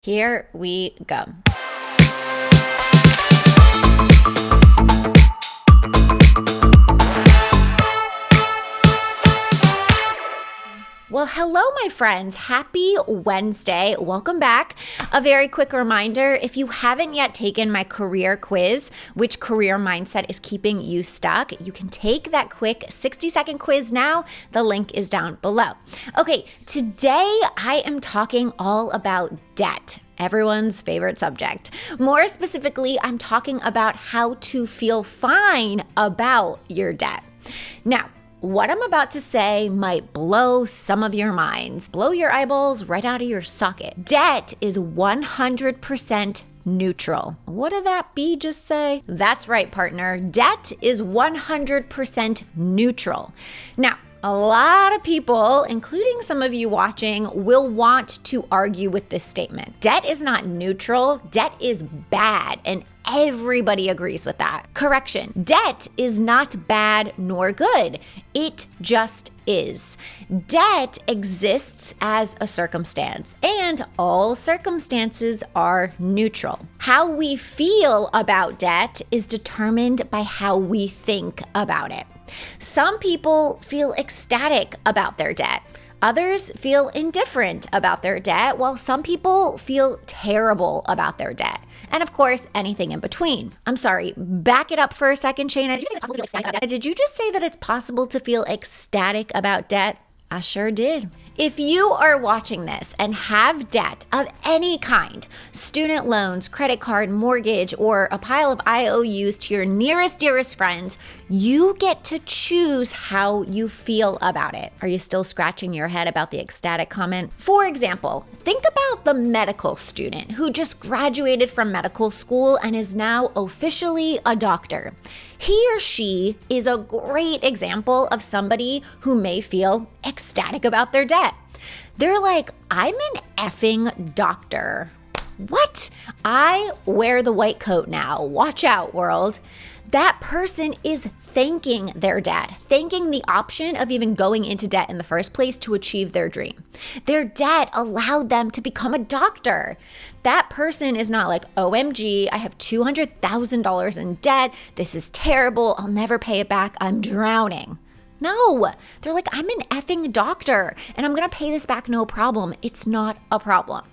Here we go. Well, hello, my friends. Happy Wednesday. Welcome back. A very quick reminder, if you haven't yet taken my career quiz, which career mindset is keeping you stuck, you can take that quick 60-second quiz now. The link is down below. Okay, today I am talking all about debt. Everyone's favorite subject. More specifically, I'm talking about how to feel fine about your debt. Now, what I'm about to say might blow some of your minds, blow your eyeballs right out of your socket. Debt is 100% neutral. What did that bee just say? That's right, partner. Debt is 100% neutral. Now, a lot of people, including some of you watching, will want to argue with this statement. Debt is not neutral. Debt is bad, and everybody agrees with that. Correction, debt is not bad nor good. It just is. Debt exists as a circumstance, and all circumstances are neutral. How we feel about debt is determined by how we think about it. Some people feel ecstatic about their debt. Others feel indifferent about their debt, while some people feel terrible about their debt. And of course, anything in between. I'm sorry, back it up for a second, Shayna. Did you just say that it's possible to feel ecstatic about debt? I sure did. If you are watching this and have debt of any kind, student loans, credit card, mortgage, or a pile of IOUs to your nearest, dearest friend, you get to choose how you feel about it. Are you still scratching your head about the ecstatic comment? For example, think about the medical student who just graduated from medical school and is now officially a doctor. He or she is a great example of somebody who may feel ecstatic about their debt. They're like, I'm an effing doctor. What? I wear the white coat now. Watch out, world. That person is thanking their debt, thanking the option of even going into debt in the first place to achieve their dream. Their debt allowed them to become a doctor. That person is not like, OMG, I have $200,000 in debt. This is terrible. I'll never pay it back. I'm drowning. No, they're like, I'm an effing doctor and I'm going to pay this back no problem. It's not a problem.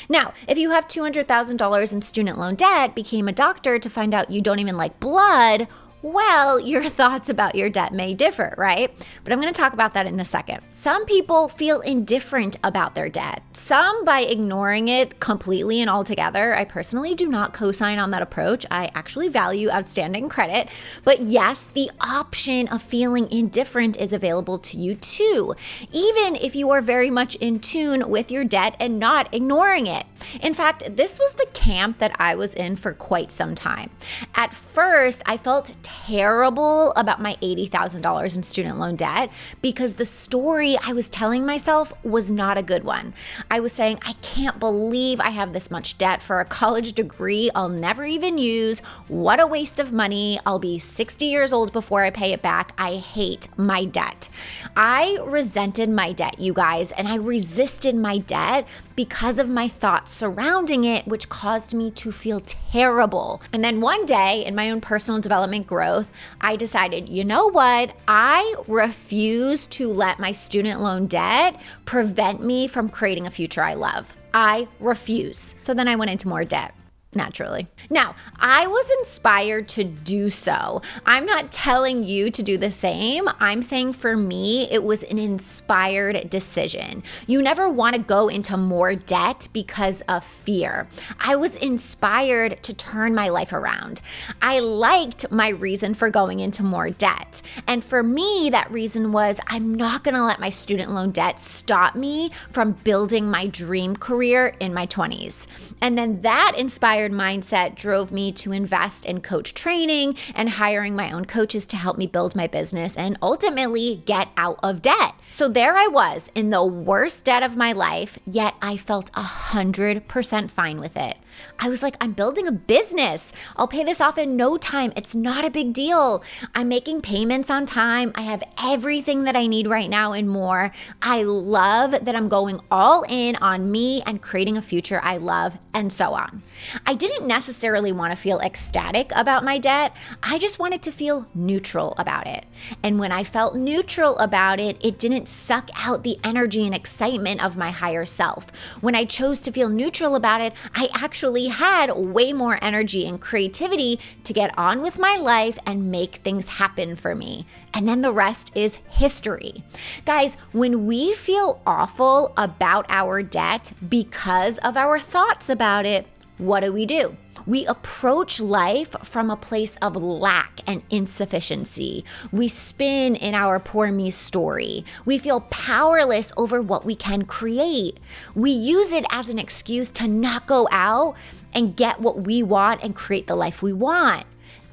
Now, if you have $200,000 in student loan debt, became a doctor to find out you don't even like blood, well, your thoughts about your debt may differ, right? But I'm going to talk about that in a second. Some people feel indifferent about their debt, some by ignoring it completely and altogether. I personally do not co-sign on that approach. I actually value outstanding credit. But yes, the option of feeling indifferent is available to you too, even if you are very much in tune with your debt and not ignoring it. In fact, this was the camp that I was in for quite some time. At first, I felt terrible about my $80,000 in student loan debt because the story I was telling myself was not a good one. I was saying, I can't believe I have this much debt for a college degree I'll never even use. What a waste of money. I'll be 60 years old before I pay it back. I hate my debt. I resented my debt, you guys, and I resisted my debt because of my thoughts surrounding it, which caused me to feel terrible. And then one day in my own personal development growth, I decided, you know what? I refuse to let my student loan debt prevent me from creating a future I love. I refuse. So then I went into more debt. Naturally. Now, I was inspired to do so. I'm not telling you to do the same. I'm saying for me, it was an inspired decision. You never want to go into more debt because of fear. I was inspired to turn my life around. I liked my reason for going into more debt. And for me, that reason was I'm not going to let my student loan debt stop me from building my dream career in my 20s. And then that inspired mindset drove me to invest in coach training and hiring my own coaches to help me build my business and ultimately get out of debt. So there I was in the worst debt of my life, yet I felt 100% fine with it. I was like, I'm building a business. I'll pay this off in no time. It's not a big deal. I'm making payments on time. I have everything that I need right now and more. I love that I'm going all in on me and creating a future I love, and so on. I didn't necessarily want to feel ecstatic about my debt. I just wanted to feel neutral about it. And when I felt neutral about it, it didn't suck out the energy and excitement of my higher self. When I chose to feel neutral about it, I actually had way more energy and creativity to get on with my life and make things happen for me. And then the rest is history. Guys, when we feel awful about our debt because of our thoughts about it, what do? We approach life from a place of lack and insufficiency. We spin in our poor me story. We feel powerless over what we can create. We use it as an excuse to not go out and get what we want and create the life we want.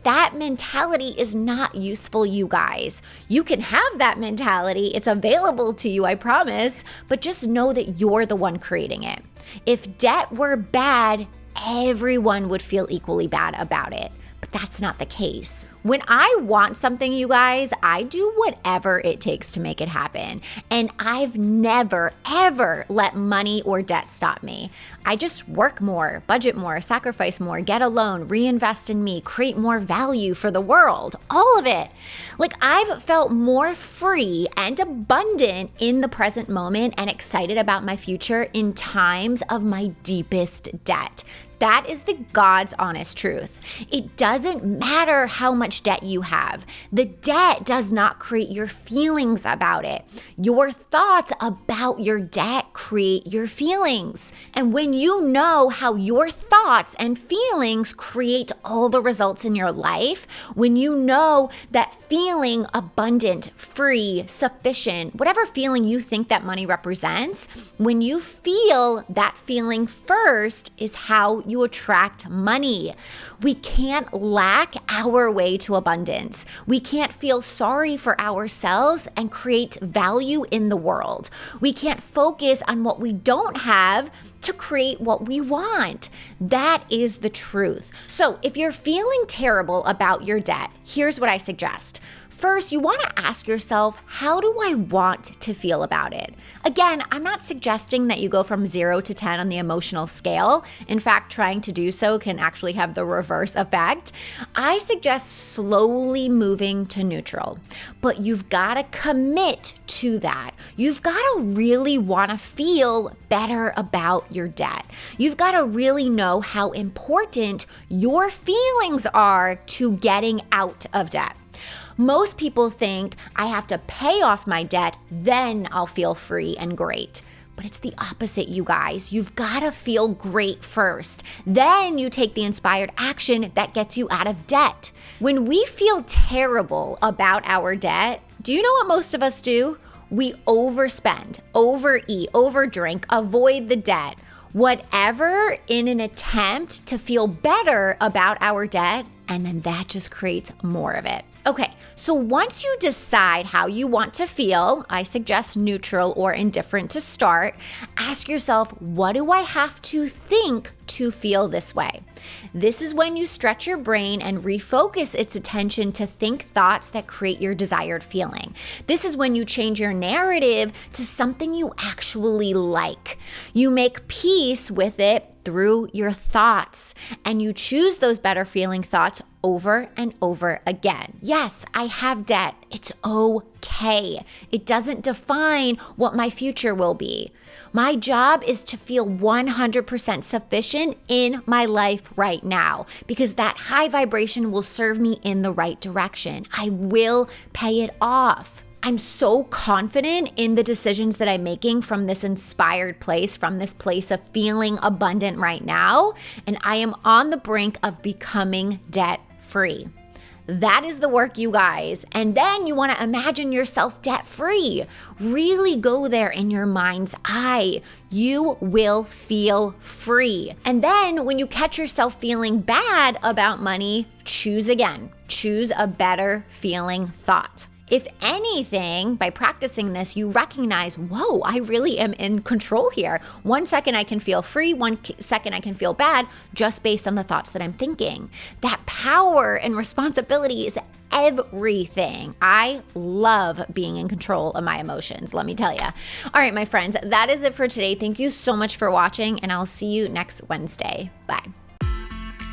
That mentality is not useful, you guys. You can have that mentality. It's available to you, I promise, but just know that you're the one creating it. If debt were bad, everyone would feel equally bad about it, but that's not the case. When I want something, you guys, I do whatever it takes to make it happen. And I've never, ever let money or debt stop me. I just work more, budget more, sacrifice more, get a loan, reinvest in me, create more value for the world, all of it. Like, I've felt more free and abundant in the present moment and excited about my future in times of my deepest debt. That is the God's honest truth. It doesn't matter how much debt you have. The debt does not create your feelings about it. Your thoughts about your debt create your feelings. And when you know how your thoughts and feelings create all the results in your life, when you know that feeling abundant, free, sufficient, whatever feeling you think that money represents, when you feel that feeling first is how you attract money. We can't lack our way to abundance. We can't feel sorry for ourselves and create value in the world. We can't focus on what we don't have to create what we want. That is the truth. So if you're feeling terrible about your debt, here's what I suggest. First, you want to ask yourself, how do I want to feel about it? Again, I'm not suggesting that you go from 0 to 10 on the emotional scale. In fact, trying to do so can actually have the reverse effect. I suggest slowly moving to neutral, but you've got to commit to that. You've got to really want to feel better about your debt. You've got to really know how important your feelings are to getting out of debt. Most people think I have to pay off my debt, then I'll feel free and great. But it's the opposite, you guys. You've got to feel great first. Then you take the inspired action that gets you out of debt. When we feel terrible about our debt, do you know what most of us do? We overspend, overeat, overdrink, avoid the debt. Whatever in an attempt to feel better about our debt, and then that just creates more of it. Okay, so once you decide how you want to feel, I suggest neutral or indifferent to start. Ask yourself, what do I have to think to feel this way? This is when you stretch your brain and refocus its attention to think thoughts that create your desired feeling. This is when you change your narrative to something you actually like. You make peace with it through your thoughts, and you choose those better feeling thoughts over and over again. Yes, I have debt. It's okay. It doesn't define what my future will be. My job is to feel 100% sufficient in my life right now, because that high vibration will serve me in the right direction. I will pay it off. I'm so confident in the decisions that I'm making from this inspired place, from this place of feeling abundant right now, and I am on the brink of becoming debt-free. That is the work, you guys. And then you want to imagine yourself debt-free. Really go there in your mind's eye. You will feel free. And then when you catch yourself feeling bad about money, choose again. Choose a better feeling thought. If anything, by practicing this, you recognize, whoa, I really am in control here. 1 second I can feel free, 1 second I can feel bad, just based on the thoughts that I'm thinking. That power and responsibility is everything. I love being in control of my emotions, let me tell you. All right, my friends, that is it for today. Thank you so much for watching, and I'll see you next Wednesday. Bye.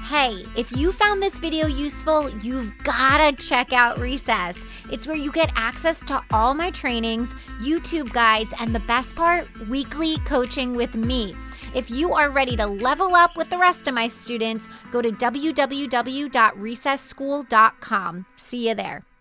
Hey, if you found this video useful, you've gotta check out Recess. It's where you get access to all my trainings, YouTube guides, and the best part, weekly coaching with me. If you are ready to level up with the rest of my students, go to www.recessschool.com. See you there.